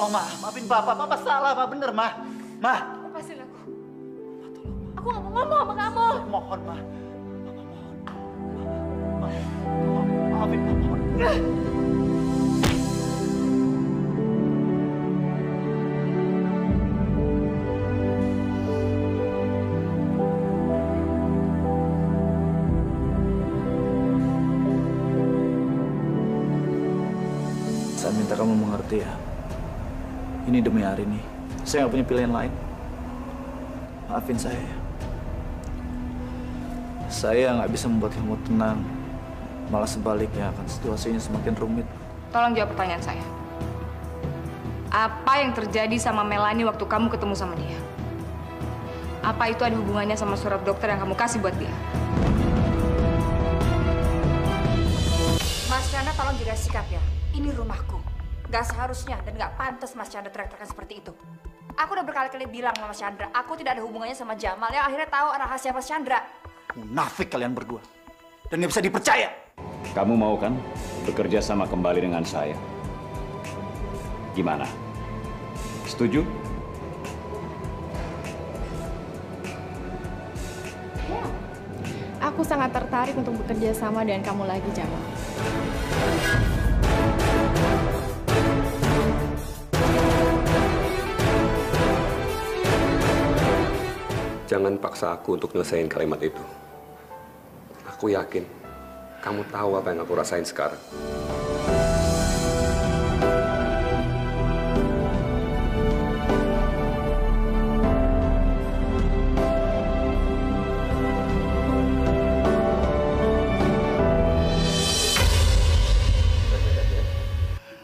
tolong, Ma. Maafin Papa. Papa salah, Ma. Bener, Ma. Ma. Lepasin aku. Aku nggak mau ngomong sama kamu. Mohon, Ma. Papa mohon. Ma. Tolong, maafin Papa, Ma. Saya minta kamu mengerti ya. Ini demi Arini. Saya nggak punya pilihan lain. Maafin saya ya. Saya nggak bisa membuat kamu tenang. Malah sebaliknya akan situasinya semakin rumit. Tolong jawab pertanyaan saya. Apa yang terjadi sama Melanie waktu kamu ketemu sama dia? Apa itu ada hubungannya sama surat dokter yang kamu kasih buat dia? Mas Chandra, tolong jaga sikap ya. Ini rumahku. Gak seharusnya dan gak pantas Mas Chandra teriak-teriakan seperti itu. Aku udah berkali-kali bilang sama Mas Chandra, aku tidak ada hubungannya sama Jamal. Yang akhirnya tahu rahasia Mas Chandra. Munafik kalian berdua. Dan nggak bisa dipercaya. Kamu mau kan bekerja sama kembali dengan saya? Gimana? Setuju? Aku sangat tertarik untuk bekerja sama dengan kamu lagi, Jamal. Jangan paksa aku untuk nyelesain kalimat itu. Aku yakin kamu tahu apa yang aku rasain sekarang.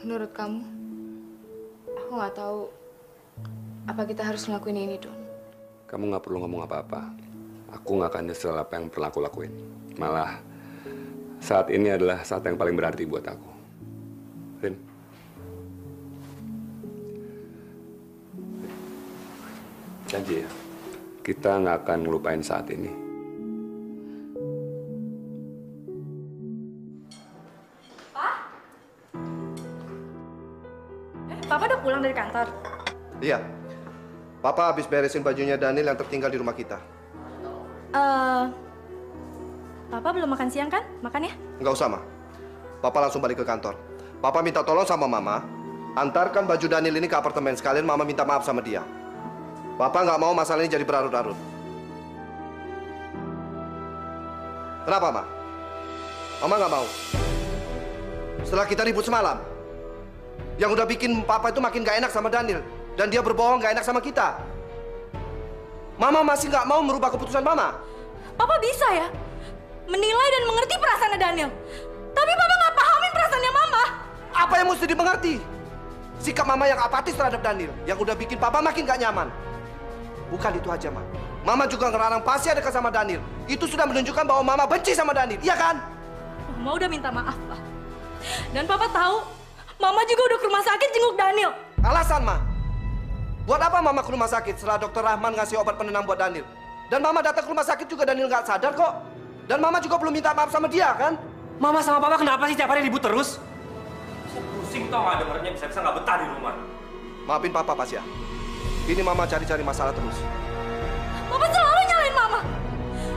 Menurut kamu, aku nggak tahu apa kita harus ngelakuin ini, Don. Kamu nggak perlu ngomong apa-apa. Aku nggak akan nyesel apa yang pernah aku lakuin. Malah, saat ini adalah saat yang paling berarti buat aku. Rin. Janji ya, kita nggak akan ngelupain saat ini. Papa udah pulang dari kantor? Iya. Papa habis beresin bajunya Daniel yang tertinggal di rumah kita. Papa belum makan siang kan? Makan ya? Nggak usah, Ma. Papa langsung balik ke kantor. Papa minta tolong sama Mama, antarkan baju Daniel ini ke apartemen. Sekalian Mama minta maaf sama dia. Papa nggak mau masalah ini jadi berlarut-larut. Kenapa, Ma? Mama nggak mau. Setelah kita ribut semalam, yang udah bikin Papa itu makin gak enak sama Daniel. Dan dia berbohong gak enak sama kita. Mama masih gak mau merubah keputusan Mama. Papa bisa ya menilai dan mengerti perasaan Daniel. Tapi Papa nggak pahamin perasaannya Mama. Apa yang mesti dimengerti? Sikap Mama yang apatis terhadap Daniel. Yang udah bikin Papa makin gak nyaman. Bukan itu aja, Ma. Mama juga ngelarang Pasya dekat sama Daniel. Itu sudah menunjukkan bahwa Mama benci sama Daniel. Iya kan? Mama udah minta maaf, Pak. Dan Papa tahu Mama juga udah ke rumah sakit jenguk Daniel. Alasan, Ma. Buat apa Mama ke rumah sakit setelah Dokter Rahman ngasih obat penenang buat Daniel? Dan Mama datang ke rumah sakit juga Daniel nggak sadar kok. Dan Mama juga belum minta maaf sama dia, kan? Mama sama Papa kenapa sih tiap hari ribut terus? Saya pusing tau nggak dengernya, bisa-bisa nggak betah di rumah. Maafin Papa, Pasya. Ini Mama cari-cari masalah terus. Papa selalu nyalain Mama.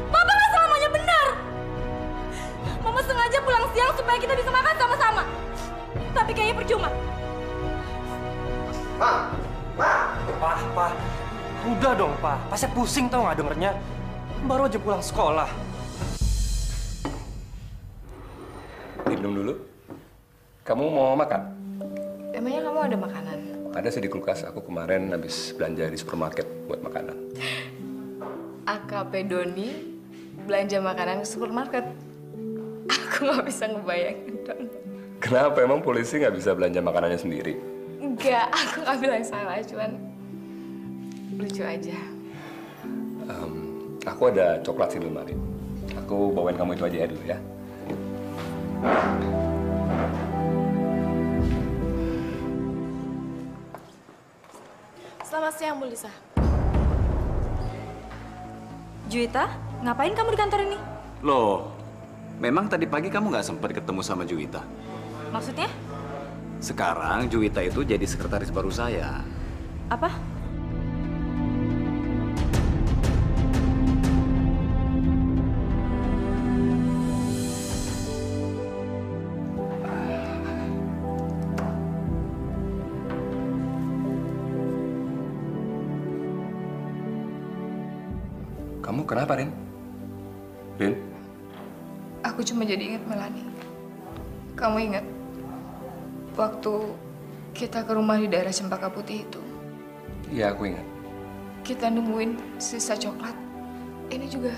Papa nggak selamanya benar. Mama sengaja pulang siang supaya kita bisa makan sama-sama. Tapi kayaknya percuma. Pa. Udah dong, Pa. Saya pusing tau nggak dengernya. Baru aja pulang sekolah. Minum dulu. Kamu mau makan? Emangnya kamu ada makanan? Ada sih di kulkas. Aku kemarin habis belanja di supermarket buat makanan. AKP Doni belanja makanan ke supermarket. Aku nggak bisa ngebayangin, Don. Kenapa emang polisi nggak bisa belanja makanannya sendiri? Enggak, aku nggak bilang salah, cuman lucu aja. Aku ada coklat sih di lemari. Aku bawain kamu itu aja ya dulu ya. Selamat siang, Bu Lisa. Juwita, ngapain kamu di kantor ini? Loh, memang tadi pagi kamu nggak sempat ketemu sama Juwita? Maksudnya? Sekarang Juwita itu jadi sekretaris baru saya. Apa? Kamu kenapa, Rin? Rin? Aku cuma jadi ingat Melanie. Kamu ingat waktu kita ke rumah di daerah Cempaka Putih itu? Iya, aku ingat. Kita nemuin sisa coklat. Ini juga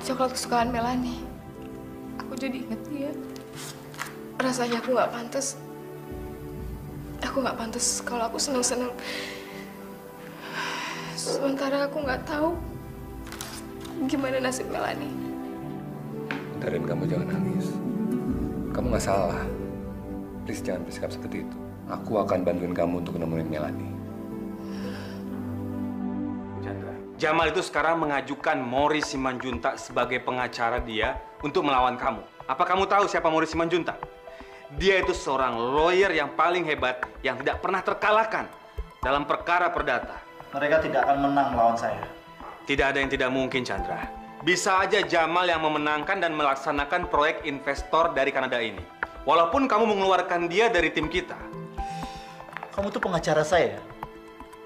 coklat kesukaan Melanie. Aku jadi ingat dia. Rasanya aku nggak pantas. Aku nggak pantas kalau aku seneng-seneng. Sementara aku nggak tahu gimana nasib Melanie. Rin, kamu jangan nangis. Kamu nggak salah. Please jangan bersikap seperti itu. Aku akan bantuin kamu untuk nemuin Melanie. Chandra, Jamal itu sekarang mengajukan Morris Simanjuntak sebagai pengacara dia untuk melawan kamu. Apa kamu tahu siapa Morris Simanjuntak? Dia itu seorang lawyer yang paling hebat yang tidak pernah terkalahkan dalam perkara perdata. Mereka tidak akan menang melawan saya. Tidak ada yang tidak mungkin, Chandra. Bisa aja Jamal yang memenangkan dan melaksanakan proyek investor dari Kanada ini. Walaupun kamu mengeluarkan dia dari tim kita. Kamu tuh pengacara saya.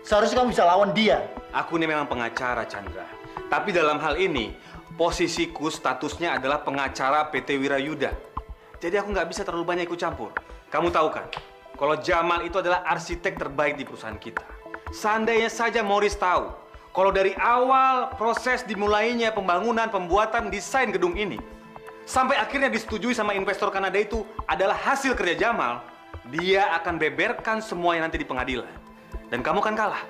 Seharusnya kamu bisa lawan dia. Aku ini memang pengacara, Chandra. Tapi dalam hal ini, posisiku statusnya adalah pengacara PT Wirayuda. Jadi aku nggak bisa terlalu banyak ikut campur. Kamu tahu kan, kalau Jamal itu adalah arsitek terbaik di perusahaan kita. Seandainya saja Morris tahu, kalau dari awal proses dimulainya pembangunan, pembuatan, desain gedung ini, sampai akhirnya disetujui sama investor Kanada itu adalah hasil kerja Jamal, dia akan beberkan semuanya nanti di pengadilan. Dan kamu kan kalah.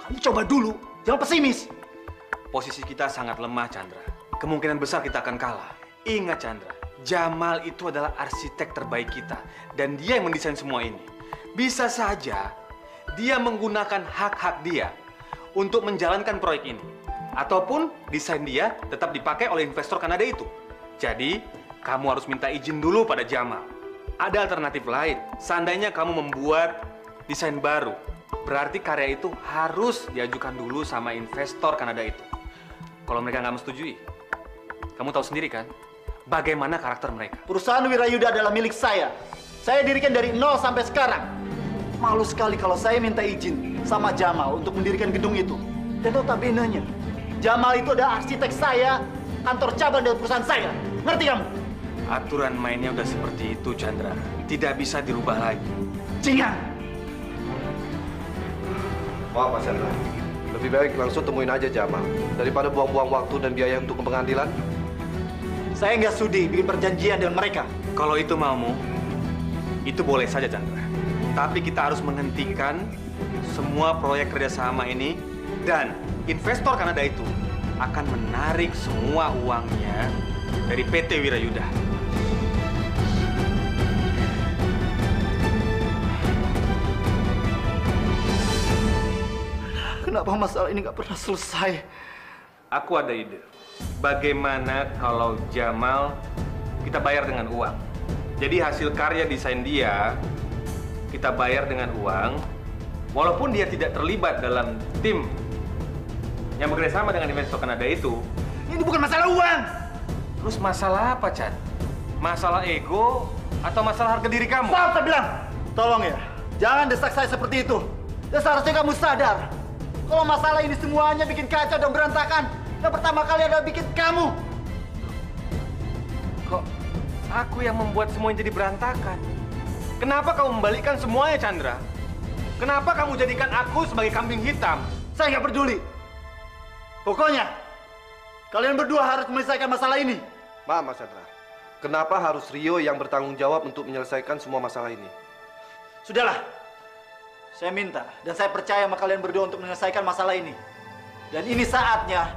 Kamu coba dulu, jangan pesimis. Posisi kita sangat lemah, Chandra. Kemungkinan besar kita akan kalah. Ingat, Chandra, Jamal itu adalah arsitek terbaik kita. Dan dia yang mendesain semua ini. Bisa saja dia menggunakan hak-hak dia untuk menjalankan proyek ini. Ataupun desain dia tetap dipakai oleh investor Kanada itu. Jadi, kamu harus minta izin dulu pada Jamal. Ada alternatif lain. Seandainya kamu membuat desain baru, berarti karya itu harus diajukan dulu sama investor Kanada itu. Kalau mereka nggak menyetujui, kamu tahu sendiri kan bagaimana karakter mereka. Perusahaan Wirayuda adalah milik saya. Saya dirikan dari nol sampai sekarang. Malu sekali kalau saya minta izin sama Jamal untuk mendirikan gedung itu. Dan notabene-nya, Jamal itu adalah arsitek saya, kantor cabang dari perusahaan saya. Ngerti kamu? Aturan mainnya udah seperti itu, Chandra. Tidak bisa dirubah lagi. Cingan! Wah, Mas Chandra. Lebih baik langsung temuin aja Jamal. Daripada buang-buang waktu dan biaya untuk ke pengadilan. Saya nggak sudi bikin perjanjian dengan mereka. Kalau itu maumu, itu boleh saja, Chandra. Tapi kita harus menghentikan semua proyek kerjasama ini. Dan investor Kanada itu akan menarik semua uangnya dari PT Wirayuda. Kenapa masalah ini nggak pernah selesai? Aku ada ide. Bagaimana kalau Jamal kita bayar dengan uang? Jadi hasil karya desain dia kita bayar dengan uang, walaupun dia tidak terlibat dalam tim yang bekerja sama dengan investor Kanada itu. Ini bukan masalah uang. Terus masalah apa, Chan? Masalah ego atau masalah harga diri kamu? Stop, saya bilang. Tolong ya, jangan desak saya seperti itu. Dan seharusnya kamu sadar, kalau masalah ini semuanya bikin kacau dan berantakan, yang pertama kali adalah bikin kamu. Kok aku yang membuat semuanya jadi berantakan? Kenapa kamu membalikkan semuanya, Chandra? Kenapa kamu jadikan aku sebagai kambing hitam? Saya nggak peduli. Pokoknya, kalian berdua harus menyelesaikan masalah ini. Maaf, Mas Chandra. Kenapa harus Rio yang bertanggung jawab untuk menyelesaikan semua masalah ini? Sudahlah, saya minta dan saya percaya sama kalian berdua untuk menyelesaikan masalah ini. Dan ini saatnya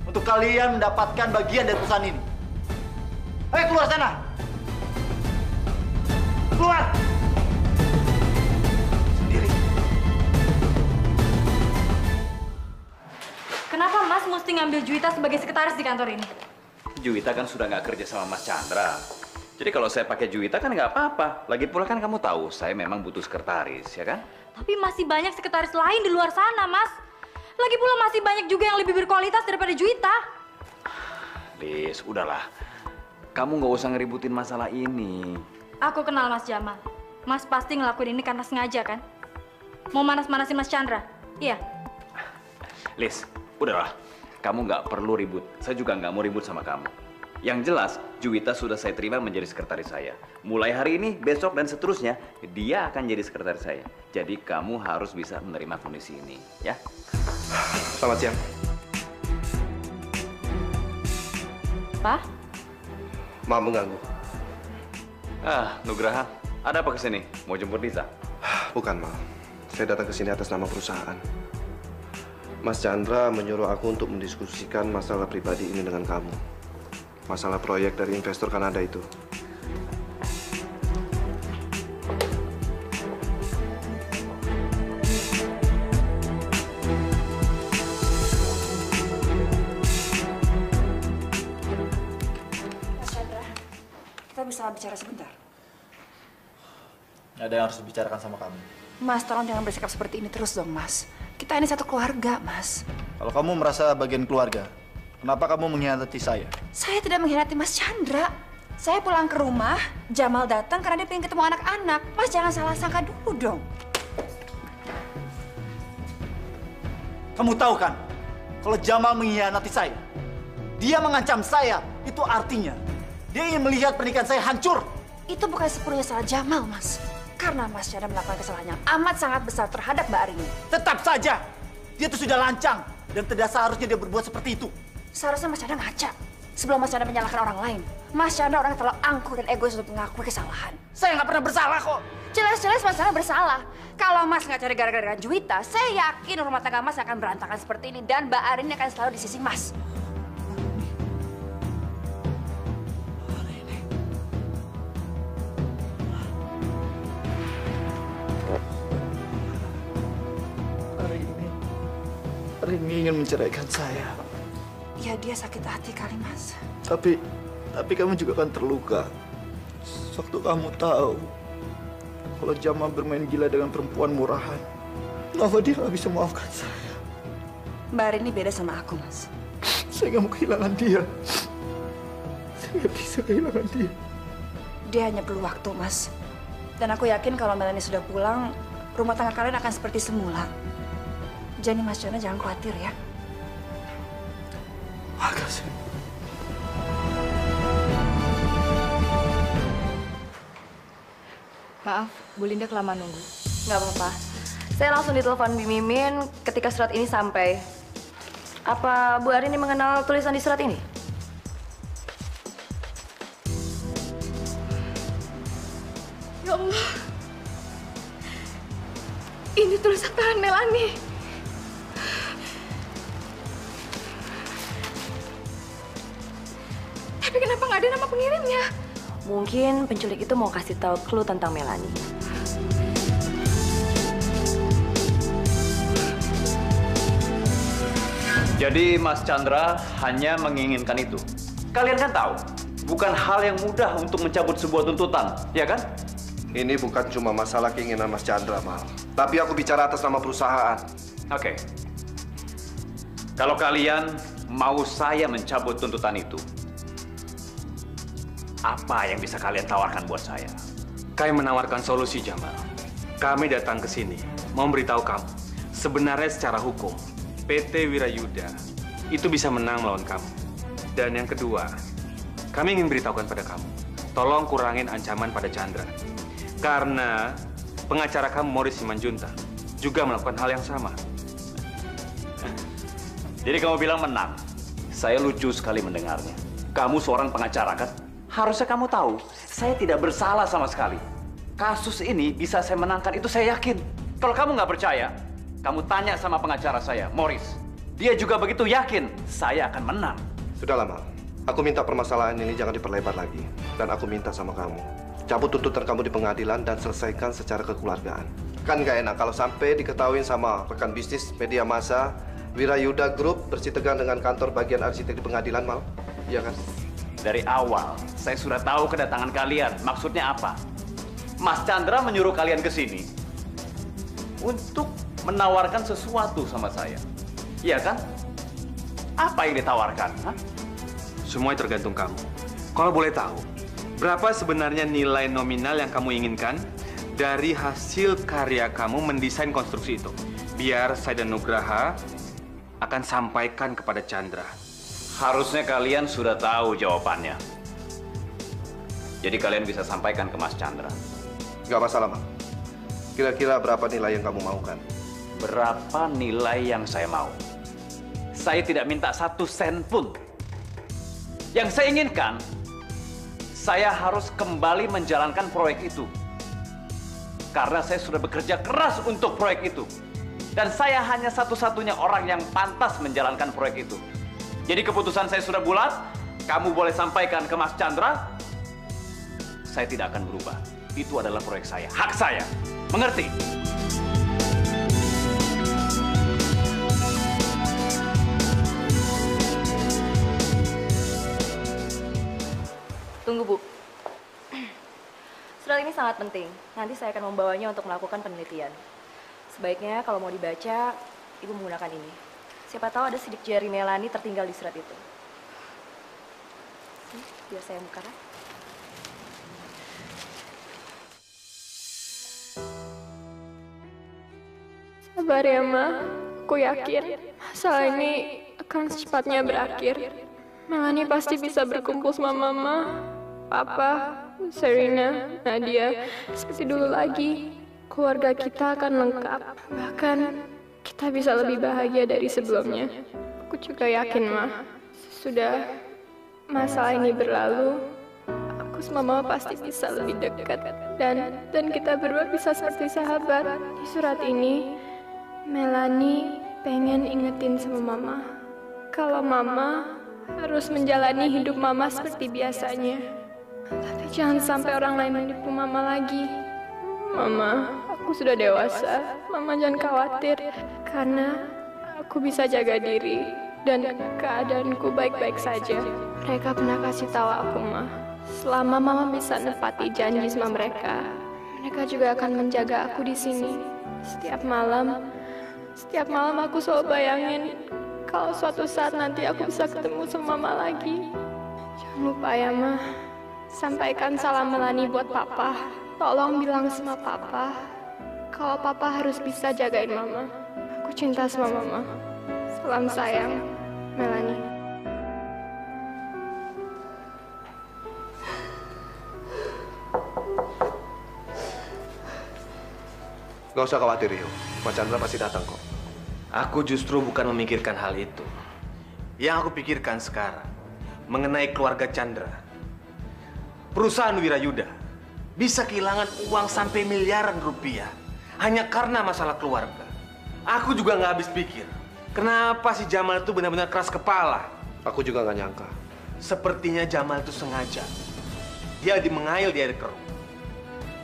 untuk kalian mendapatkan bagian dari perusahaan ini. Ayo keluar sana! Keluar! Sendiri. Kenapa Mas mesti ngambil Juwita sebagai sekretaris di kantor ini? Juwita kan sudah nggak kerja sama Mas Chandra. Jadi kalau saya pakai Juwita kan nggak apa-apa. Lagi pula kan kamu tahu, saya memang butuh sekretaris, ya kan? Tapi masih banyak sekretaris lain di luar sana, Mas. Lagi pula masih banyak juga yang lebih berkualitas daripada Juwita. Lis, udahlah. Kamu nggak usah ngeributin masalah ini. Aku kenal Mas Jamal. Mas pasti ngelakuin ini karena sengaja, kan? Mau manas-manasin Mas Chandra? Iya. Lis, udahlah. Kamu nggak perlu ribut. Saya juga nggak mau ribut sama kamu. Yang jelas, Juwita sudah saya terima menjadi sekretaris saya. Mulai hari ini, besok, dan seterusnya, dia akan jadi sekretaris saya. Jadi kamu harus bisa menerima kondisi ini, ya? Selamat siang. Pak? Maaf mengganggu. Nugraha, ada apa kesini? Mau jemput Lisa? Bukan, Ma. Saya datang ke sini atas nama perusahaan. Mas Chandra menyuruh aku untuk mendiskusikan masalah pribadi ini dengan kamu. Masalah proyek dari investor Kanada itu. Mas Chandra, kita bisa bicara sebentar. Ada yang harus dibicarakan sama kamu. Mas, tolong jangan bersikap seperti ini terus dong, Mas. Kita ini satu keluarga, Mas. Kalau kamu merasa bagian keluarga, kenapa kamu mengkhianati saya? Saya tidak mengkhianati Mas Chandra. Saya pulang ke rumah, Jamal datang karena dia pengen ketemu anak-anak. Mas jangan salah sangka dulu dong. Kamu tahu kan, kalau Jamal mengkhianati saya, dia mengancam saya, itu artinya dia ingin melihat pernikahan saya hancur. Itu bukan sepenuhnya salah Jamal, Mas. Karena Mas Chandra melakukan kesalahan yang amat sangat besar terhadap Mbak Arini. Tetap saja, dia itu sudah lancang dan tidak seharusnya dia berbuat seperti itu. Seharusnya Mas Chandra ngaca sebelum Mas Chandra menyalahkan orang lain. Mas Chandra orang yang terlalu angkuh dan egois untuk mengakui kesalahan. Saya nggak pernah bersalah kok. Jelas-jelas Mas Chandra bersalah. Kalau Mas nggak cari gara-gara dengan Juwita, saya yakin rumah tangga Mas akan berantakan seperti ini dan Mbak Arini akan selalu di sisi Mas. Rini ingin menceraikan saya. Ya dia sakit hati kali, Mas. Tapi kamu juga kan terluka. Waktu kamu tahu kalau Jamal bermain gila dengan perempuan murahan, kenapa dia nggak bisa maafkan saya? Mbak Rini beda sama aku, Mas. Saya nggak mau kehilangan dia. Saya nggak bisa kehilangan dia. Dia hanya perlu waktu, Mas. Dan aku yakin kalau Melanie sudah pulang, rumah tangga kalian akan seperti semula. Jadi Mas Chandra jangan khawatir ya. Makasih. Maaf, Bu Linda kelamaan nunggu. Nggak apa-apa. Saya langsung ditelepon Bi Mimin ketika surat ini sampai. Apa Bu Arini mengenal tulisan di surat ini? Ya Allah. Ini tulisan tangan Melanie. Tapi kenapa nggak ada nama pengirimnya? Mungkin penculik itu mau kasih tahu clue tentang Melanie. Jadi Mas Chandra hanya menginginkan itu. Kalian kan tahu, bukan hal yang mudah untuk mencabut sebuah tuntutan, ya kan? Ini bukan cuma masalah keinginan Mas Chandra, Mal. Tapi aku bicara atas nama perusahaan. Oke. Kalau kalian mau saya mencabut tuntutan itu, apa yang bisa kalian tawarkan buat saya? Kami menawarkan solusi, Jamal. Kami datang ke sini mau memberitahu kamu, sebenarnya secara hukum, PT Wirayuda itu bisa menang melawan kamu. Dan yang kedua, kami ingin beritahukan pada kamu, tolong kurangin ancaman pada Chandra. Karena pengacara kamu, Morris Simanjunta, juga melakukan hal yang sama. Jadi kamu bilang menang. Saya lucu sekali mendengarnya. Kamu seorang pengacara kan? Harusnya kamu tahu, saya tidak bersalah sama sekali. Kasus ini bisa saya menangkan, itu saya yakin. Kalau kamu nggak percaya, kamu tanya sama pengacara saya, Morris. Dia juga begitu yakin saya akan menang. Sudahlah, Mal. Aku minta permasalahan ini jangan diperlebar lagi. Dan aku minta sama kamu, cabut tuntutan kamu di pengadilan dan selesaikan secara kekeluargaan. Kan nggak enak kalau sampai diketahui sama rekan bisnis media massa, Wirayuda Group bersitegang dengan kantor bagian arsitek di pengadilan, Mal. Iya kan? Dari awal, saya sudah tahu kedatangan kalian. Maksudnya apa? Mas Chandra menyuruh kalian ke sini untuk menawarkan sesuatu sama saya. Iya kan? Apa yang ditawarkan? Hah? Semuanya tergantung kamu. Kalau boleh tahu, berapa sebenarnya nilai nominal yang kamu inginkan dari hasil karya kamu mendesain konstruksi itu? Biar saya dan Nugraha akan sampaikan kepada Chandra. Harusnya kalian sudah tahu jawabannya. Jadi kalian bisa sampaikan ke Mas Chandra. Nggak masalah, Bang. Kira-kira berapa nilai yang kamu maukan? Berapa nilai yang saya mau? Saya tidak minta 1 sen pun. Yang saya inginkan, saya harus kembali menjalankan proyek itu. Karena saya sudah bekerja keras untuk proyek itu. Dan saya hanya satu-satunya orang yang pantas menjalankan proyek itu. Jadi keputusan saya sudah bulat, kamu boleh sampaikan ke Mas Chandra. Saya tidak akan berubah. Itu adalah proyek saya, hak saya. Mengerti? Tunggu, Bu. Surat ini sangat penting. Nanti saya akan membawanya untuk melakukan penelitian. Sebaiknya kalau mau dibaca, Ibu menggunakan ini. Siapa tahu ada sidik jari Melanie tertinggal di surat itu. Biar saya buka. Sabar ya, Ma. Aku yakin masalah ini akan secepatnya berakhir. Melanie pasti bisa berkumpul sama Mama, Papa, Serena, Nadia, seperti dulu lagi. Keluarga kita akan lengkap. Bahkan kita bisa lebih bahagia dari sebelumnya. Aku juga yakin, Ma. Sudah masalah ini berlalu, aku sama Mama pasti bisa lebih dekat. Dan kita berdua bisa seperti sahabat. Di surat ini, Melanie pengen ingetin sama Mama kalau Mama harus menjalani hidup Mama seperti biasanya. Tapi jangan sampai orang lain menipu Mama lagi. Mama, aku sudah dewasa. Mama jangan khawatir, karena aku bisa jaga diri dan keadaanku baik-baik saja. Mereka pernah kasih tahu aku, Ma, selama Mama bisa nepati janji sama mereka, mereka juga akan menjaga aku di sini. Setiap malam aku selalu bayangin kalau suatu saat nanti aku bisa ketemu sama Mama lagi. Jangan lupa ya, Ma. Sampaikan salam Melanie buat Papa. Tolong bilang sama Papa kalau Papa harus bisa jagain Mama. Aku cinta sama Mama. Salam sayang, Melanie. Gak usah khawatir, Rio. Mas Chandra pasti datang kok. Aku justru bukan memikirkan hal itu. Yang aku pikirkan sekarang mengenai keluarga Chandra. Perusahaan Wirayuda bisa kehilangan uang sampai miliaran rupiah hanya karena masalah keluarga. Aku juga nggak habis pikir, kenapa si Jamal itu benar-benar keras kepala. Aku juga nggak nyangka. Sepertinya Jamal itu sengaja. Dia mengail di air keruh.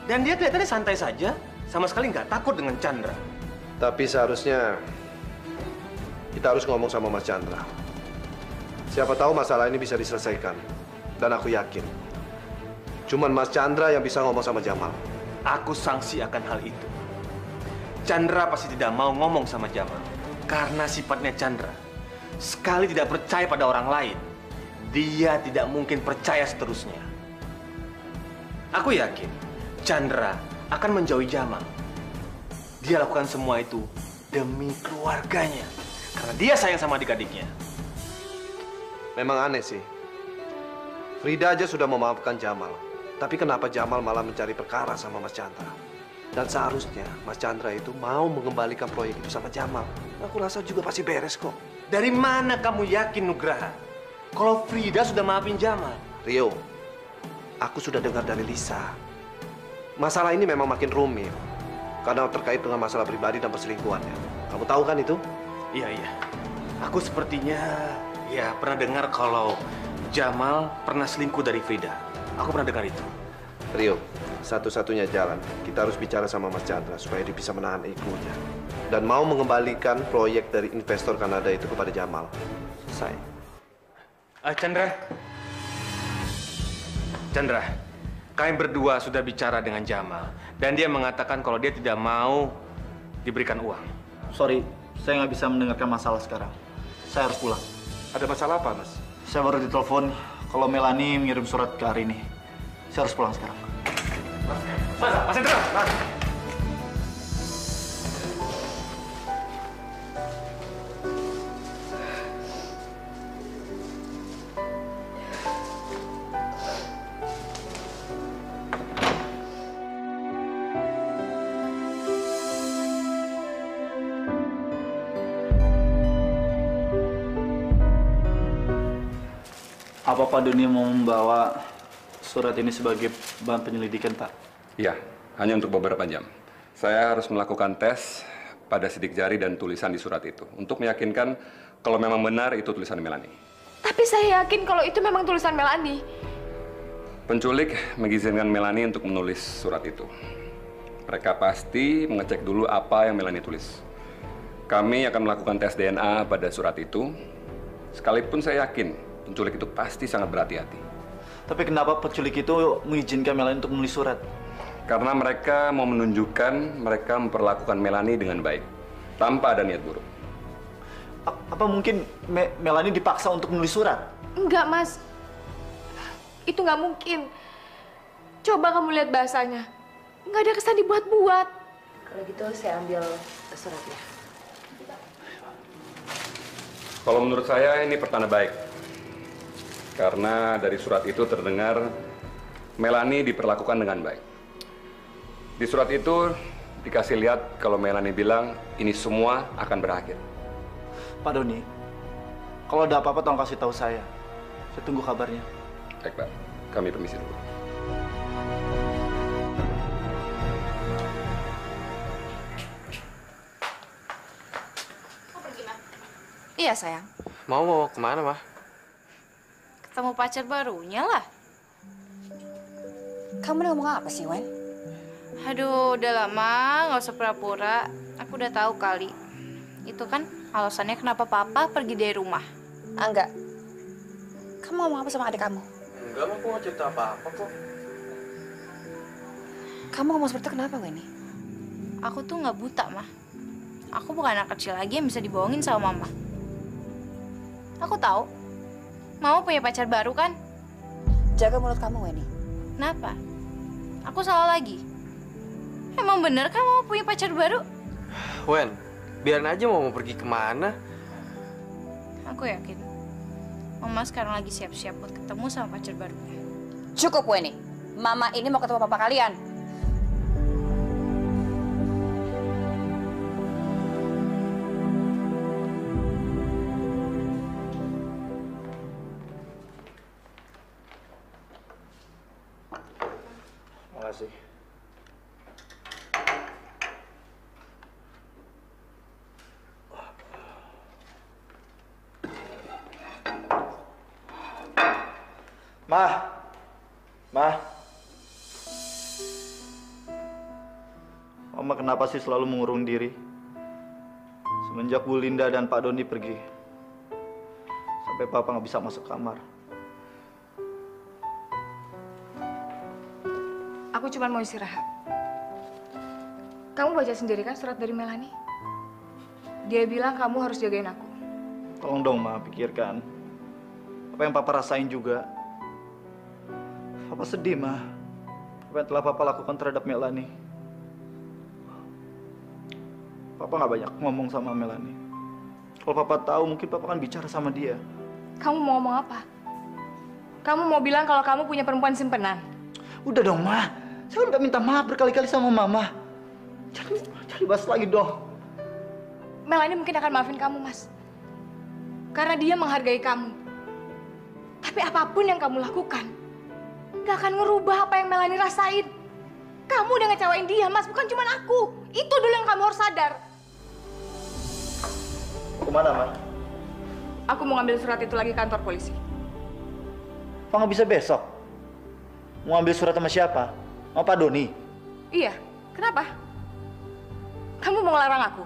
Dan dia kelihatannya santai saja, sama sekali nggak takut dengan Chandra. Tapi seharusnya kita harus ngomong sama Mas Chandra. Siapa tahu masalah ini bisa diselesaikan. Dan aku yakin, cuman Mas Chandra yang bisa ngomong sama Jamal. Aku sanksi akan hal itu. Chandra pasti tidak mau ngomong sama Jamal. Karena sifatnya Chandra, sekali tidak percaya pada orang lain, dia tidak mungkin percaya seterusnya. Aku yakin Chandra akan menjauhi Jamal. Dia lakukan semua itu demi keluarganya. Karena dia sayang sama adik-adiknya. Memang aneh sih. Frida aja sudah memaafkan Jamal. Tapi kenapa Jamal malah mencari perkara sama Mas Chandra? Dan seharusnya Mas Chandra itu mau mengembalikan proyek itu sama Jamal. Aku rasa juga pasti beres kok. Dari mana kamu yakin, Nugraha? Kalau Frida sudah maafin Jamal? Rio, aku sudah dengar dari Lisa. Masalah ini memang makin rumit. Karena terkait dengan masalah pribadi dan perselingkuhannya. Kamu tahu kan itu? Iya. Aku sepertinya pernah dengar kalau Jamal pernah selingkuh dari Frida. Aku pernah dengar itu. Rio, satu-satunya jalan, kita harus bicara sama Mas Chandra supaya dia bisa menahan egonya. Dan mau mengembalikan proyek dari investor Kanada itu kepada Jamal. Selesai. Chandra, Chandra, kalian berdua sudah bicara dengan Jamal dan dia mengatakan kalau dia tidak mau diberikan uang. Sorry, saya nggak bisa mendengarkan masalah sekarang. Saya harus pulang. Ada masalah apa, Mas? Saya baru ditelepon kalau Melanie mengirim surat ke hari ini. Saya harus pulang sekarang. Mas Chandra! Apa Pak Doni mau membawa surat ini sebagai bahan penyelidikan, Pak? Iya, hanya untuk beberapa jam. Saya harus melakukan tes pada sidik jari dan tulisan di surat itu untuk meyakinkan kalau memang benar itu tulisan Melanie. Tapi saya yakin kalau itu memang tulisan Melanie. Penculik mengizinkan Melanie untuk menulis surat itu. Mereka pasti mengecek dulu apa yang Melanie tulis. Kami akan melakukan tes DNA pada surat itu. Sekalipun saya yakin penculik itu pasti sangat berhati-hati. Tapi kenapa penculik itu mengizinkan Melanie untuk menulis surat? Karena mereka mau menunjukkan mereka memperlakukan Melanie dengan baik, tanpa ada niat buruk. Apa mungkin Melanie dipaksa untuk menulis surat? Enggak, Mas. Itu nggak mungkin. Coba kamu lihat bahasanya. Nggak ada kesan dibuat-buat. Kalau gitu saya ambil suratnya. Kalau menurut saya ini pertanda baik. Karena dari surat itu terdengar Melanie diperlakukan dengan baik. Di surat itu dikasih lihat kalau Melanie bilang ini semua akan berakhir. Pak Doni, kalau ada apa-apa tolong kasih tahu saya. Saya tunggu kabarnya. Baik, Pak. Kami permisi dulu. Iya sayang. Mau kemana, Mah? Ketemu pacar barunya lah. Kamu udah ngomong apa sih, Wen? Aduh, udah lama, nggak usah pura-pura. Aku udah tahu kali. Itu kan alasannya kenapa papa pergi dari rumah. Enggak. Kamu ngomong apa sama adik kamu? Enggak, aku nggak cerita apa-apa kok. Kamu ngomong seperti itu kenapa, Weni? Aku tuh nggak buta, Mah. Aku bukan anak kecil lagi yang bisa dibohongin sama mama. Aku tahu. Mama punya pacar baru kan? Jaga mulut kamu, Weni. Kenapa? Aku salah lagi? Emang bener kan Mama punya pacar baru? Wen, biarin aja mau pergi kemana. Aku yakin. Mama sekarang lagi siap-siap buat ketemu sama pacar barunya. Cukup, Weni. Mama ini mau ketemu papa kalian. Makasih. Ma. Mama kenapa sih selalu mengurung diri? Semenjak Bu Linda dan Pak Doni pergi, sampai Papa nggak bisa masuk kamar. Aku cuma mau istirahat. Kamu baca sendiri kan surat dari Melanie? Dia bilang kamu harus jagain aku. Tolong dong, Ma, pikirkan. Apa yang Papa rasain juga. Papa sedih, Ma. Apa yang telah Papa lakukan terhadap Melanie. Papa nggak banyak ngomong sama Melanie. Kalau Papa tahu, mungkin Papa kan bicara sama dia. Kamu mau ngomong apa? Kamu mau bilang kalau kamu punya perempuan simpenan? Udah dong, Ma. Saya udah minta maaf berkali-kali sama Mama. Jangan bahas lagi dong. Melanie mungkin akan maafin kamu, Mas. Karena dia menghargai kamu. Tapi apapun yang kamu lakukan, gak akan ngerubah apa yang Melanie rasain. Kamu udah ngecewain dia, Mas. Bukan cuma aku. Itu dulu yang kamu harus sadar. Kemana, Ma? Aku mau ngambil surat itu lagi kantor polisi. Apa nggak bisa besok? Mau ambil surat sama siapa? Sama Pak Doni? Iya, kenapa? Kamu mau ngelarang aku?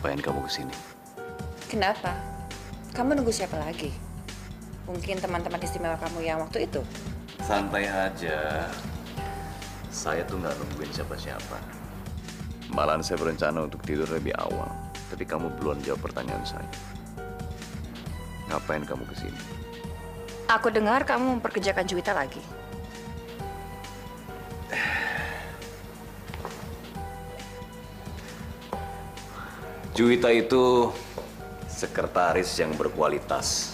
Ngapain kamu kesini? Kenapa? Kamu nunggu siapa lagi? Mungkin teman-teman istimewa kamu yang waktu itu? Santai aja. Saya tuh nggak nungguin siapa-siapa. Malahan saya berencana untuk tidur lebih awal. Tapi kamu belum jawab pertanyaan saya. Ngapain kamu kesini? Aku dengar kamu memperkerjakan Juwita lagi. Juwita itu sekretaris yang berkualitas.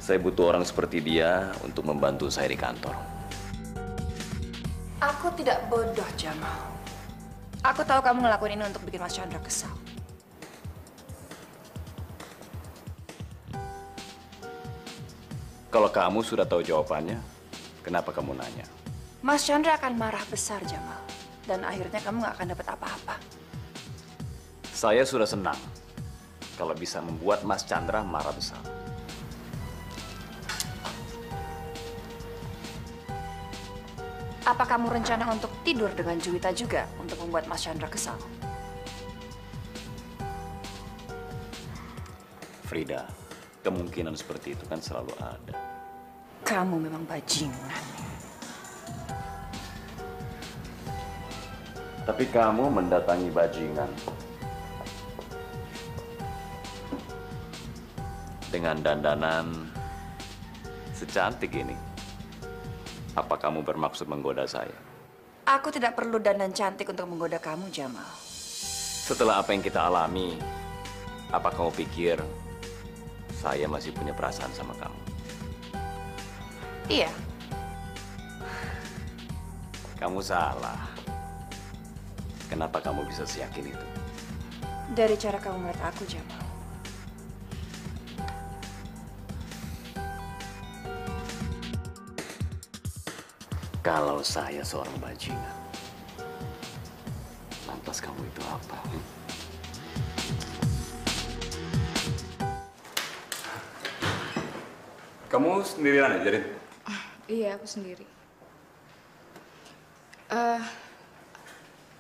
Saya butuh orang seperti dia untuk membantu saya di kantor. Aku tidak bodoh, Jamal. Aku tahu kamu ngelakuin ini untuk bikin Mas Chandra kesal. Kalau kamu sudah tahu jawabannya, kenapa kamu nanya? Mas Chandra akan marah besar, Jamal. Dan akhirnya kamu nggak akan dapat apa-apa. Saya sudah senang kalau bisa membuat Mas Chandra marah besar. Apa kamu rencana untuk tidur dengan Juwita juga untuk membuat Mas Chandra kesal? Frida, kemungkinan seperti itu kan selalu ada. Kamu memang bajingan. Tapi kamu mendatangi bajingan dengan dandanan secantik ini. Apa kamu bermaksud menggoda saya? Aku tidak perlu dandan cantik untuk menggoda kamu, Jamal. Setelah apa yang kita alami, apa kamu pikir saya masih punya perasaan sama kamu? Iya. Kamu salah. Kenapa kamu bisa seyakin itu? Dari cara kamu melihat aku, Jamal. Kalau saya seorang bajingan, lantas kamu itu apa? Kamu sendirian aja, Rin? Iya, aku sendiri.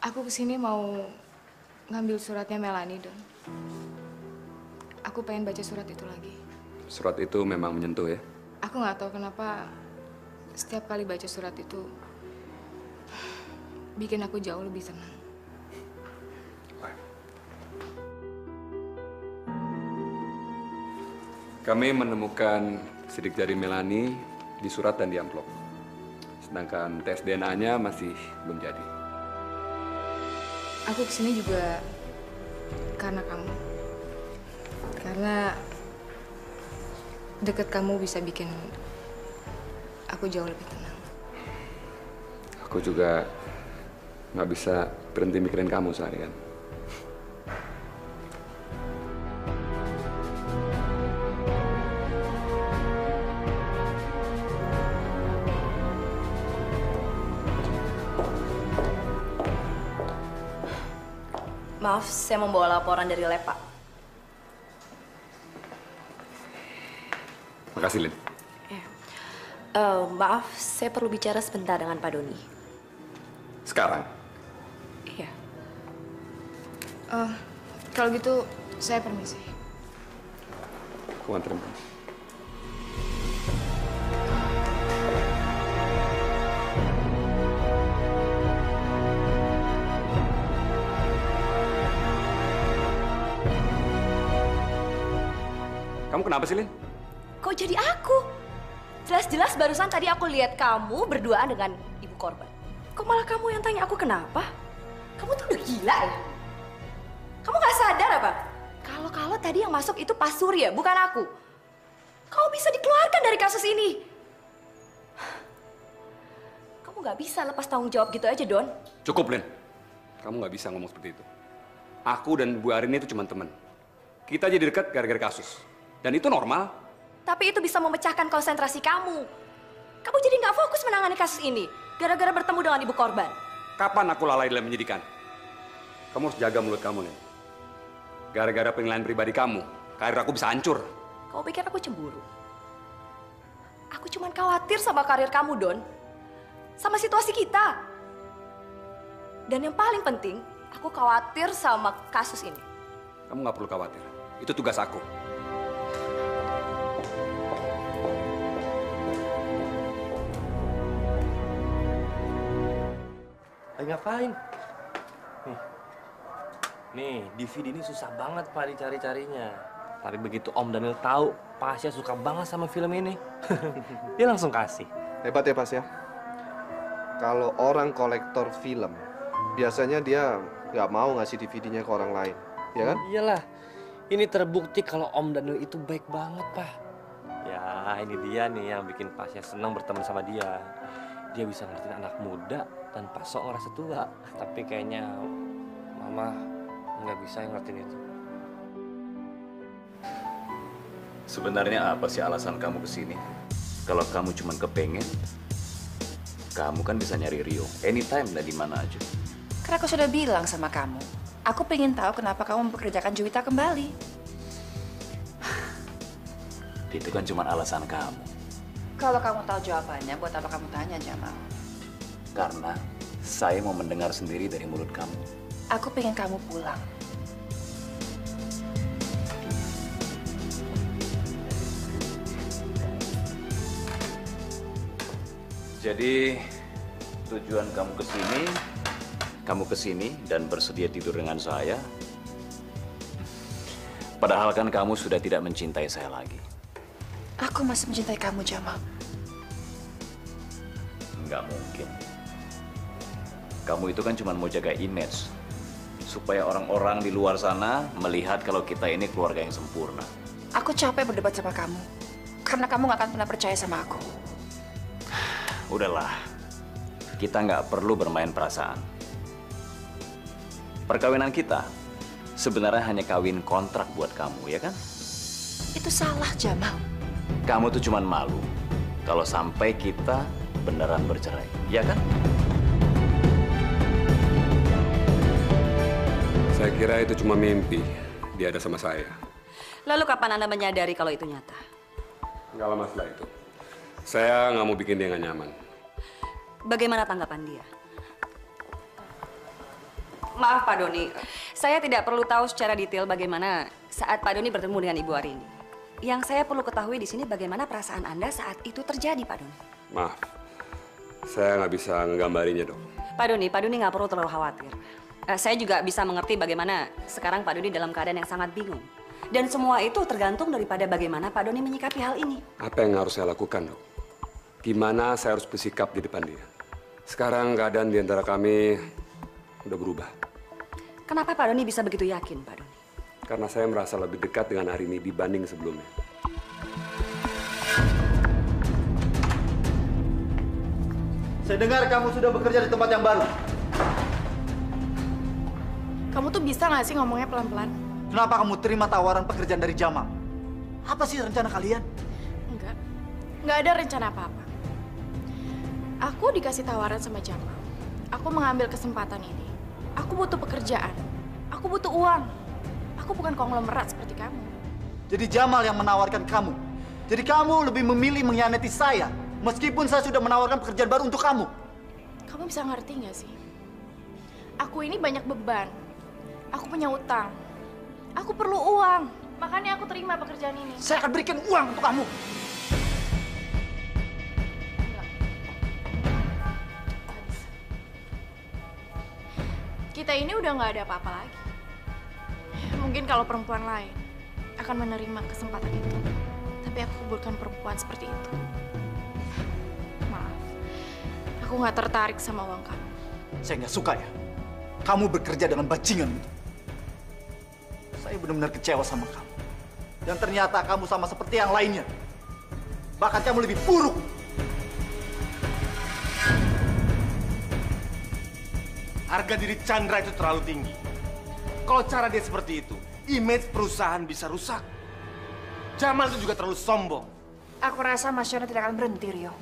Aku kesini mau ngambil suratnya Melanie, Don. Aku pengen baca surat itu lagi. Surat itu memang menyentuh ya? Aku nggak tahu kenapa setiap kali baca surat itu bikin aku jauh lebih tenang. Kami menemukan sidik jari Melanie di surat dan di amplop. Sedangkan tes DNA-nya masih belum jadi. Aku kesini juga karena kamu. Karena deket kamu bisa bikin aku jauh lebih tenang. Aku juga nggak bisa berhenti mikirin kamu seharian. Maaf, saya membawa laporan dari lab, Pak. Makasih, Lin. Maaf, saya perlu bicara sebentar dengan Pak Doni. Sekarang? Iya. Kalau gitu, saya permisi. Aku anterin kamu. Kamu kenapa sih, Lin? Kok jadi aku? Jelas-jelas barusan tadi aku lihat kamu berduaan dengan ibu korban. Kok malah kamu yang tanya aku kenapa? Kamu tuh udah gila ya? Kamu nggak sadar apa? Kalau tadi yang masuk itu Pak Surya, bukan aku. Kamu bisa dikeluarkan dari kasus ini. Kamu nggak bisa lepas tanggung jawab gitu aja, Don. Cukup, Lin. Kamu nggak bisa ngomong seperti itu. Aku dan Bu Arini itu cuma teman. Kita jadi dekat gara-gara kasus. Dan itu normal. Tapi itu bisa memecahkan konsentrasi kamu. Kamu jadi nggak fokus menangani kasus ini. Gara-gara bertemu dengan ibu korban. Kapan aku lalai dalam menyidikan? Kamu harus jaga mulut kamu, Lin. Gara-gara penilaian pribadi kamu, karir aku bisa hancur. Kamu pikir aku cemburu? Aku cuma khawatir sama karir kamu, Don. Sama situasi kita. Dan yang paling penting, aku khawatir sama kasus ini. Kamu nggak perlu khawatir. Itu tugas aku. Lagi ngapain? Nih, DVD ini susah banget Pak dicari-carinya. Tapi begitu Om Daniel tahu Pasya suka banget sama film ini, dia langsung kasih. Hebat ya, Pas ya. Kalau orang kolektor film, biasanya dia nggak mau ngasih DVD-nya ke orang lain, ya kan? Iyalah, ini terbukti kalau Om Daniel itu baik banget, Pak. Ya, ini dia nih yang bikin Pasya senang berteman sama dia. Dia bisa ngertiin anak muda tanpa sok ngerasa tua. Tapi kayaknya Mama nggak bisa ngertiin itu. Sebenarnya apa sih alasan kamu kesini? Kalau kamu cuma kepengen, kamu kan bisa nyari Rio anytime dan di mana aja. Karena aku sudah bilang sama kamu, aku pengen tahu kenapa kamu mempekerjakan Juwita kembali. Itu kan cuma alasan kamu. Kalau kamu tahu jawabannya, buat apa kamu tanya, Jamal? Karena saya mau mendengar sendiri dari mulut kamu. Aku pengen kamu pulang. Jadi tujuan kamu kesini dan bersedia tidur dengan saya. Padahal kan kamu sudah tidak mencintai saya lagi. Aku masih mencintai kamu, Jamal. Nggak mungkin. Kamu itu kan cuma mau jaga image. Supaya orang-orang di luar sana melihat kalau kita ini keluarga yang sempurna. Aku capek berdebat sama kamu. Karena kamu nggak akan pernah percaya sama aku. Udahlah, kita nggak perlu bermain perasaan. Perkawinan kita sebenarnya hanya kawin kontrak buat kamu, ya kan? Itu salah, Jamal. Kamu tuh cuman malu kalau sampai kita beneran bercerai, ya kan? Saya kira itu cuma mimpi. Dia ada sama saya. Lalu kapan Anda menyadari kalau itu nyata? Nggak lama setelah itu. Saya nggak mau bikin dia nggak nyaman. Bagaimana tanggapan dia? Maaf Pak Doni, saya tidak perlu tahu secara detail bagaimana saat Pak Doni bertemu dengan Ibu Arini. Yang saya perlu ketahui di sini bagaimana perasaan Anda saat itu terjadi, Pak Doni. Maaf, saya nggak bisa nggambarinya, Dok. Pak Doni nggak perlu terlalu khawatir. Saya juga bisa mengerti bagaimana sekarang Pak Doni dalam keadaan yang sangat bingung. Dan semua itu tergantung daripada bagaimana Pak Doni menyikapi hal ini. Apa yang harus saya lakukan, Dok? Gimana saya harus bersikap di depan dia? Sekarang keadaan di antara kami udah berubah. Kenapa Pak Doni bisa begitu yakin, Pak Doni? Karena saya merasa lebih dekat dengan Arini dibanding sebelumnya. Saya dengar kamu sudah bekerja di tempat yang baru. Kamu tuh bisa nggak sih ngomongnya pelan-pelan? Kenapa kamu terima tawaran pekerjaan dari Jamal? Apa sih rencana kalian? Nggak ada rencana apa-apa. Aku dikasih tawaran sama Jamal. Aku mengambil kesempatan ini. Aku butuh pekerjaan. Aku butuh uang. Aku bukan konglomerat seperti kamu. Jadi Jamal yang menawarkan kamu. Jadi kamu lebih memilih mengkhianati saya. Meskipun saya sudah menawarkan pekerjaan baru untuk kamu. Kamu bisa ngerti nggak sih? Aku ini banyak beban. Aku punya utang. Aku perlu uang. Makanya aku terima pekerjaan ini. Saya akan berikan uang untuk kamu. Kita ini udah nggak ada apa-apa lagi. Mungkin kalau perempuan lain akan menerima kesempatan itu. Tapi aku bukan perempuan seperti itu. Maaf. Aku nggak tertarik sama uang kamu. Saya nggak suka ya. Kamu bekerja dengan bajingan itu. Saya benar-benar kecewa sama kamu. Dan ternyata kamu sama seperti yang lainnya. Bahkan kamu lebih buruk. Harga diri Chandra itu terlalu tinggi. Kalau cara dia seperti itu, image perusahaan bisa rusak. Jamal itu juga terlalu sombong. Aku rasa Mas Chandra tidak akan berhenti, Rio.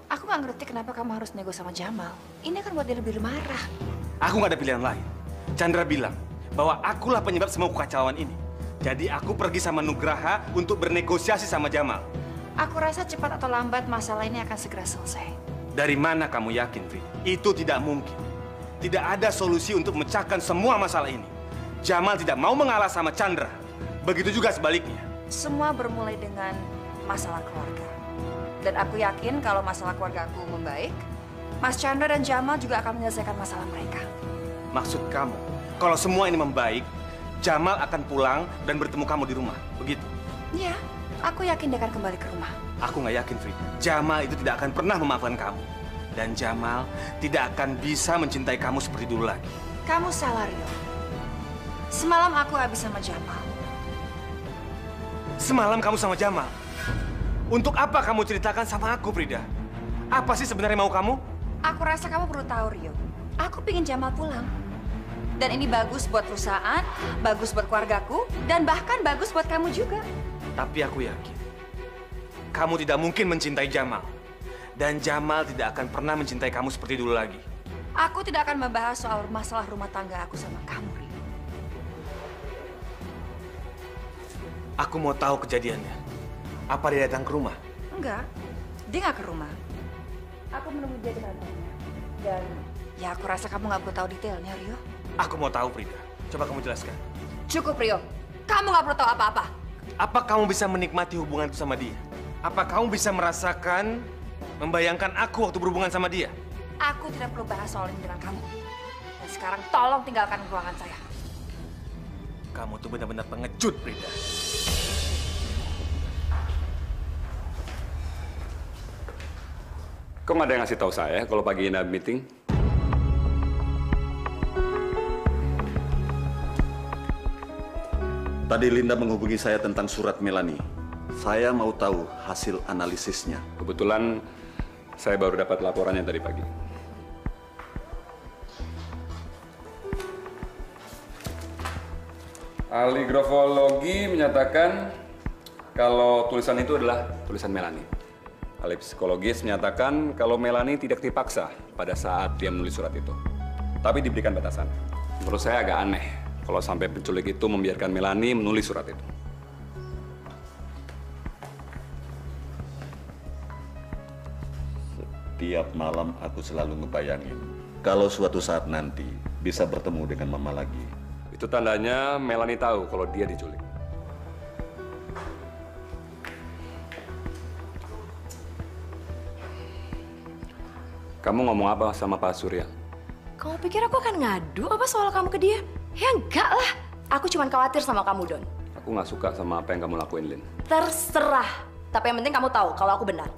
Aku nggak ngerti kenapa kamu harus nego sama Jamal. Ini akan buat dia lebih marah. Aku nggak ada pilihan lain. Chandra bilang bahwa akulah penyebab semua kekacauan ini. Jadi aku pergi sama Nugraha untuk bernegosiasi sama Jamal. Aku rasa cepat atau lambat masalah ini akan segera selesai. Dari mana kamu yakin, Vin? Itu tidak mungkin. Tidak ada solusi untuk memecahkan semua masalah ini. Jamal tidak mau mengalah sama Chandra. Begitu juga sebaliknya. Semua bermulai dengan masalah keluarga. Dan aku yakin kalau masalah keluarga aku membaik, Mas Chandra dan Jamal juga akan menyelesaikan masalah mereka. Maksud kamu, kalau semua ini membaik, Jamal akan pulang dan bertemu kamu di rumah, begitu? Iya, aku yakin dia akan kembali ke rumah. Aku nggak yakin, Frida. Jamal itu tidak akan pernah memaafkan kamu. Dan Jamal tidak akan bisa mencintai kamu seperti dulu lagi. Kamu salah, Rio. Semalam aku habis sama Jamal. Semalam kamu sama Jamal? Untuk apa kamu ceritakan sama aku, Frida? Apa sih sebenarnya mau kamu? Aku rasa kamu perlu tahu, Rio. Aku pingin Jamal pulang. Dan ini bagus buat perusahaan, bagus buat keluargaku, dan bahkan bagus buat kamu juga. Tapi aku yakin, kamu tidak mungkin mencintai Jamal. Dan Jamal tidak akan pernah mencintai kamu seperti dulu lagi. Aku tidak akan membahas soal masalah rumah tangga aku sama kamu, Rio. Aku mau tahu kejadiannya. Apa dia datang ke rumah? Enggak, dia nggak ke rumah. Aku menunggu dia di kantornya. Dan ya aku rasa kamu nggak perlu tahu detailnya, Rio. Aku mau tahu, Frida. Coba kamu jelaskan. Cukup, Rio. Kamu nggak perlu tahu apa-apa. Apa kamu bisa menikmati hubungan itu sama dia? Apa kamu bisa merasakan, membayangkan aku waktu berhubungan sama dia? Aku tidak perlu bahas soal ini dengan kamu. Dan sekarang tolong tinggalkan ruangan saya. Kamu tuh benar-benar pengecut, Frida. Kok nggak ada yang ngasih tahu saya kalau pagi ini ada meeting? Tadi Linda menghubungi saya tentang surat Melanie. Saya mau tahu hasil analisisnya. Kebetulan saya baru dapat laporannya tadi pagi. Ahli grafologi menyatakan kalau tulisan itu adalah tulisan Melanie. Ahli psikologis menyatakan kalau Melanie tidak dipaksa pada saat dia menulis surat itu, tapi diberikan batasan. Menurut saya agak aneh kalau sampai penculik itu membiarkan Melanie menulis surat itu. Tiap malam aku selalu ngebayangin kalau suatu saat nanti bisa bertemu dengan Mama lagi. Itu tandanya Melanie tahu kalau dia diculik. Kamu ngomong apa sama Pak Surya? Kamu pikir aku akan ngadu apa soal kamu ke dia? Ya enggak lah. Aku cuma khawatir sama kamu, Don. Aku nggak suka sama apa yang kamu lakuin, Lin. Terserah. Tapi yang penting kamu tahu kalau aku benar.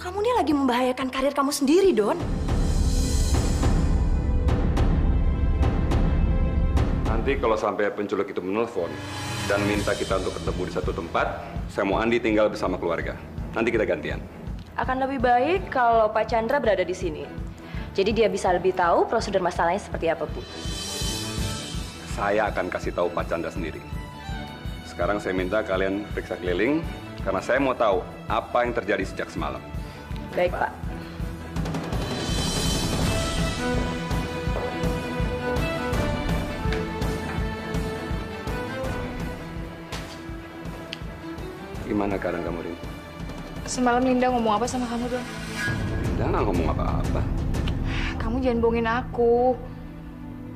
Kamu ini lagi membahayakan karir kamu sendiri, Don. Nanti kalau sampai penculik itu menelpon dan minta kita untuk ketemu di satu tempat, saya mau Andi tinggal bersama keluarga. Nanti kita gantian. Akan lebih baik kalau Pak Chandra berada di sini. Jadi dia bisa lebih tahu prosedur masalahnya seperti apa, Bu. Saya akan kasih tahu Pak Chandra sendiri. Sekarang saya minta kalian periksa keliling, karena saya mau tahu apa yang terjadi sejak semalam. Baik, Pak. Gimana keadaan kamu, Rin? Semalam Linda ngomong apa sama kamu, Don? Linda nggak ngomong apa-apa. Kamu jangan bohongin aku.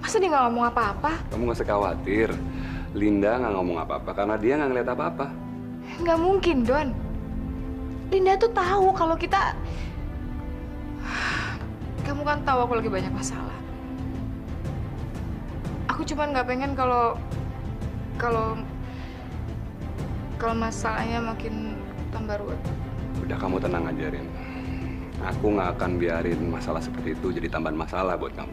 Masa dia nggak ngomong apa-apa? Kamu nggak usah khawatir. Linda nggak ngomong apa-apa karena dia nggak ngeliat apa-apa. Nggak mungkin, Don. Linda tuh tahu kalau kita... Kamu kan tahu aku lagi banyak masalah. Aku cuma nggak pengen kalau masalahnya makin tambah ruwet. Udah, kamu tenang aja, Rin. Aku nggak akan biarin masalah seperti itu jadi tambahan masalah buat kamu.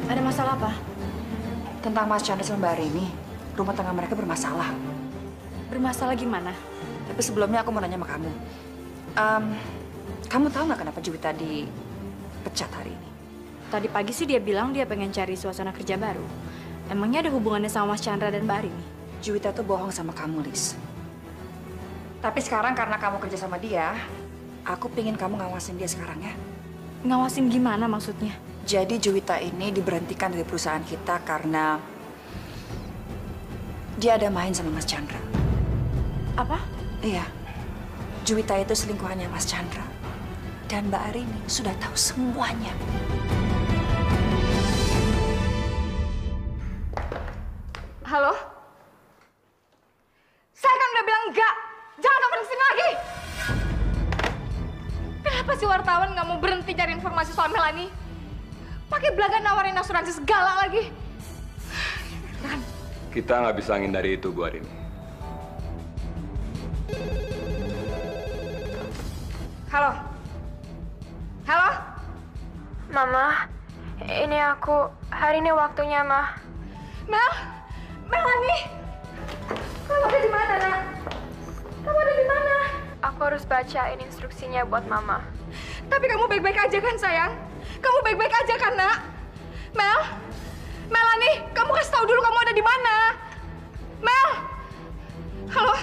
Ada masalah apa? Tentang Mas Chandra sama Mbak Rini. Rumah tangga mereka bermasalah. Bermasalah gimana? Tapi sebelumnya aku mau nanya sama kamu. Kamu tahu nggak kenapa Juwita dipecat hari ini? Tadi pagi sih dia bilang dia pengen cari suasana kerja baru. Emangnya ada hubungannya sama Mas Chandra dan Mbak Rini? Juwita tuh bohong sama kamu, Lis. Tapi sekarang karena kamu kerja sama dia, aku pingin kamu ngawasin dia sekarang ya. Ngawasin gimana maksudnya? Jadi Juwita ini diberhentikan dari perusahaan kita karena dia ada main sama Mas Chandra. Apa? Iya. Juwita itu selingkuhannya Mas Chandra. Dan Mbak Arini sudah tahu semuanya. Halo? Saya kan udah bilang enggak. Jangan telepon kesini lagi. Kenapa sih wartawan nggak mau berhenti cari informasi soal Melanie? Pakai belaga nawarin asuransi segala lagi. Ran. Kita nggak bisa ngindari itu, Bu Arini. Halo? Halo? Mama, ini aku. Hari ini waktunya, Ma. Melanie! Kamu ada di mana, Nak? Kamu ada di mana? Aku harus bacain instruksinya buat Mama. Tapi kamu baik-baik aja kan, sayang? Kamu baik-baik aja kan, Nak? Melanie, kamu kasih tahu dulu kamu ada di mana. Mel! Halo?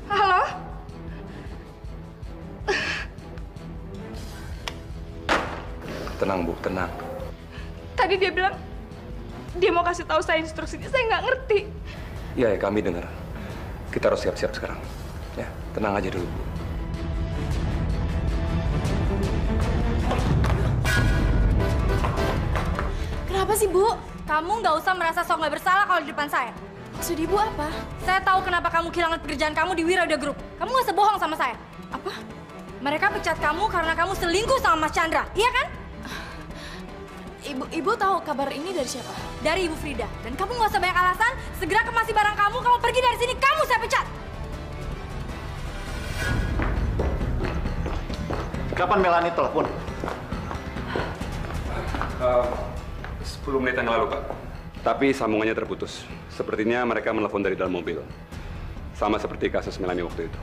Halo? Tenang, Bu, tenang. Tadi dia bilang dia mau kasih tahu saya instruksinya. Saya nggak ngerti. Iya, ya, kami dengar. Kita harus siap-siap sekarang. Ya, tenang aja dulu, Bu. Kenapa sih, Bu? Kamu nggak usah merasa sok nggak bersalah kalau di depan saya. Maksud Ibu apa? Saya tahu kenapa kamu kehilangan pekerjaan kamu di Wirauda Group. Kamu nggak usah bohong sama saya. Apa? Mereka pecat kamu karena kamu selingkuh sama Mas Chandra, iya kan? Ibu tahu kabar ini dari siapa? Dari Ibu Frida. Dan kamu nggak usah banyak alasan. Segera kemasi barang kamu pergi dari sini. Kamu saya pecat. Kapan Melanie telepon? 10 menit yang lalu, Pak. Tapi sambungannya terputus. Sepertinya mereka menelpon dari dalam mobil. Sama seperti kasus Melanie waktu itu.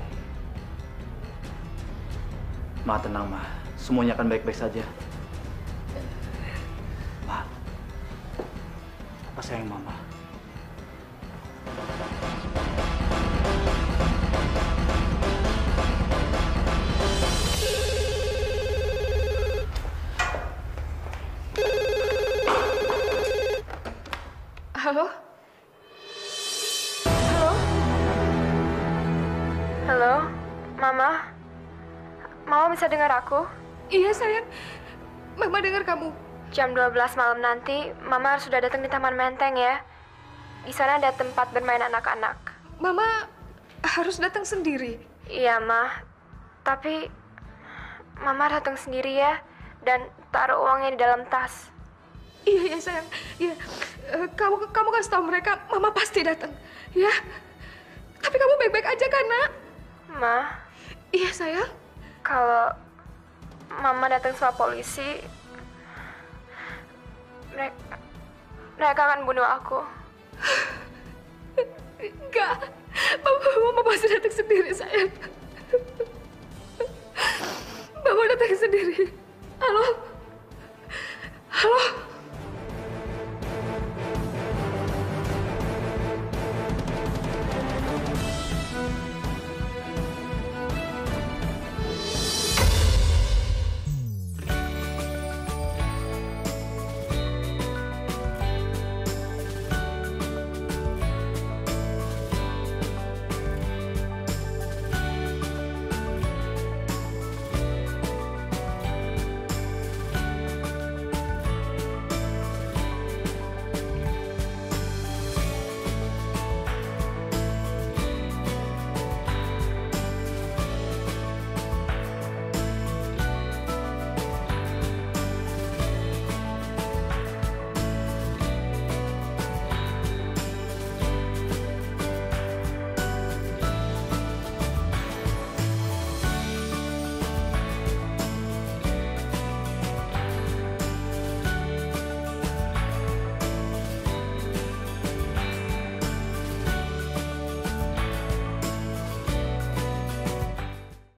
Ma, tenang, Ma. Semuanya akan baik-baik saja. Ma, Papa sayang Mama. Halo? Halo? Halo, Mama. Mama bisa dengar aku? Iya, sayang. Mama dengar kamu. Jam 12 malam nanti, Mama harus sudah datang di Taman Menteng ya. Di sana ada tempat bermain anak-anak. Mama harus datang sendiri. Iya, Ma. Tapi Mama datang sendiri ya, dan taruh uangnya di dalam tas. Iya, sayang. Iya. Kamu kasih tahu mereka, Mama pasti datang. Ya. Tapi kamu baik-baik aja kan, Nak? Ma. Iya, sayang. Kalau Mama datang sama polisi, mereka akan bunuh aku. Enggak. Mama pasti datang sendiri, sayang. Mama datang sendiri. Halo? Halo?